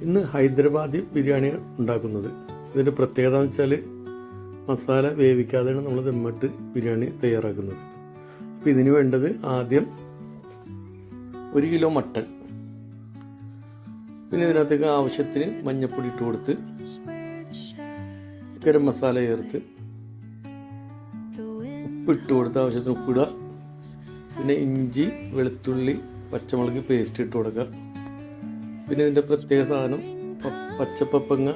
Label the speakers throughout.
Speaker 1: ഇന്ന് ഹൈദരാബാദി ബിരിയാണി ഉണ്ടാക്കുന്നത്. ഇതിൻ്റെ പ്രത്യേകത എന്ന് വെച്ചാൽ മസാല വേവിക്കാതെയാണ് നമ്മൾ ദമ്മിട്ട് ബിരിയാണി തയ്യാറാക്കുന്നത്. അപ്പോൾ ഇതിന് വേണ്ടത് ആദ്യം 1 കിലോ മട്ടൺ, പിന്നെ ഇതിനകത്തേക്ക് ആവശ്യത്തിന് മഞ്ഞൾപ്പൊടി ഇട്ട് കൊടുത്ത് ഗരം മസാല ചേർത്ത് ഉപ്പിട്ട് കൊടുത്ത് ആവശ്യത്തിന് ഉപ്പിടുക. പിന്നെ ഇഞ്ചി, വെളുത്തുള്ളി, പച്ചമുളക് പേസ്റ്റ് ഇട്ട് കൊടുക്കുക. പിന്നെ ഇതിൻ്റെ പ്രത്യേക സാധനം പച്ചപ്പങ്ങ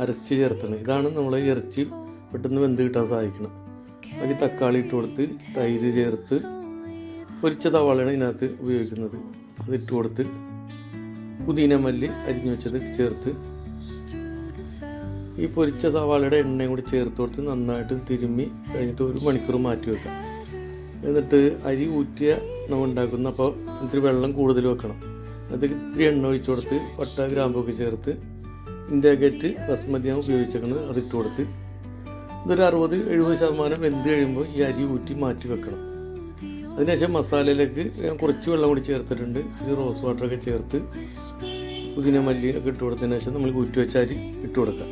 Speaker 1: അരച്ച് ചേർത്തണം. ഇതാണ് നമ്മളെ ഇറച്ചി പെട്ടെന്ന് വെന്ത് കിട്ടാൻ സഹായിക്കണം. അതിൽ തക്കാളി ഇട്ട് കൊടുത്ത് തൈര് ചേർത്ത് പൊരിച്ച സവാളയാണ് ഇതിനകത്ത് ഉപയോഗിക്കുന്നത്. അതിട്ട് കൊടുത്ത് പുതിന മല്ലി അരിഞ്ഞു വെച്ചത് ചേർത്ത് ഈ പൊരിച്ച സവാളയുടെ എണ്ണയും കൂടി ചേർത്ത് കൊടുത്ത് നന്നായിട്ട് തിരുമ്മി കഴിഞ്ഞിട്ട് 1 മണിക്കൂർ മാറ്റി വെക്കാം. എന്നിട്ട് അരി ഊറ്റിയ നമ്മൾ ഉണ്ടാക്കുന്ന, അപ്പോൾ ഇത്തിരി വെള്ളം കൂടുതൽ വെക്കണം. അത് ഇത്തിരി എണ്ണ ഒഴിച്ചു കൊടുത്ത് പട്ട ഗ്രാമ്പൊക്കെ ചേർത്ത് ഇന്ത്യ ഗേറ്റ് ബസ്മതിയാണ് ഉപയോഗിച്ചേക്കുന്നത്. അതിട്ട് കൊടുത്ത് ഇതൊരു 60-70% വെന്ത് കഴിയുമ്പോൾ ഈ അരി ഊറ്റി മാറ്റി വെക്കണം. അതിനുശേഷം മസാലയിലേക്ക് ഞാൻ കുറച്ച് വെള്ളം കൂടി ചേർത്തിട്ടുണ്ട്. ഇത് റോസ് വാട്ടറൊക്കെ ചേർത്ത് പുതിന മല്ലി ഒക്കെ ഇട്ട് കൊടുത്തതിന് ശേഷം നമ്മൾ ഊറ്റി വെച്ച അരി ഇട്ട് കൊടുക്കാം.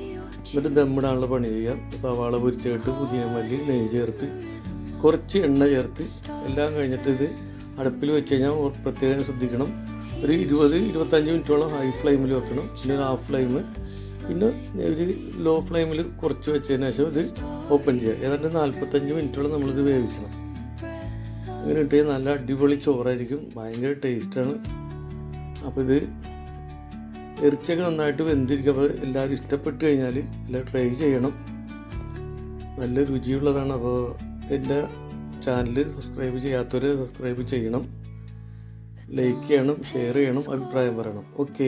Speaker 1: എന്നിട്ട് ദമ്മിടാനുള്ള പണി ചെയ്യാം. സവാള പൊരിച്ചിട്ട് പുതിന മല്ലി നെയ്യ് ചേർത്ത് കുറച്ച് എണ്ണ ചേർത്ത് എല്ലാം കഴിഞ്ഞിട്ട് ഇത് അടുപ്പിൽ വെച്ച് കഴിഞ്ഞാൽ പ്രത്യേകം ശ്രദ്ധിക്കണം. ഒരു 20-25 മിനിറ്റോളം ഹൈ ഫ്ലെയിമിൽ വെക്കണം. പിന്നെ ഒരു ഹാഫ് ഫ്ലെയിം, പിന്നെ ഒരു ലോ ഫ്ലെയിമിൽ കുറച്ച് വെച്ചതിന് ശേഷം ഇത് ഓപ്പൺ ചെയ്യുക. ഏതാണ്ട് 45 മിനിറ്റോളം നമ്മളിത് വേവിക്കണം. അങ്ങനെ ഇട്ട് നല്ല അടിപൊളി ചോറായിരിക്കും, ഭയങ്കര ടേസ്റ്റാണ്. അപ്പോൾ ഇത് ഇറച്ചിയൊക്കെ നന്നായിട്ട് വെന്തിരിക്കും. അപ്പോൾ എല്ലാവരും ഇഷ്ടപ്പെട്ട് കഴിഞ്ഞാൽ എല്ലാം ട്രൈ ചെയ്യണം. നല്ല രുചിയുള്ളതാണ്. അപ്പോൾ എൻ്റെ ചാനൽ സബ്സ്ക്രൈബ് ചെയ്യാത്തവർ സബ്സ്ക്രൈബ് ചെയ്യണം, ലൈക്ക് ചെയ്യണം, ഷെയർ ചെയ്യണം, അഭിപ്രായം പറയണം. ഓക്കെ.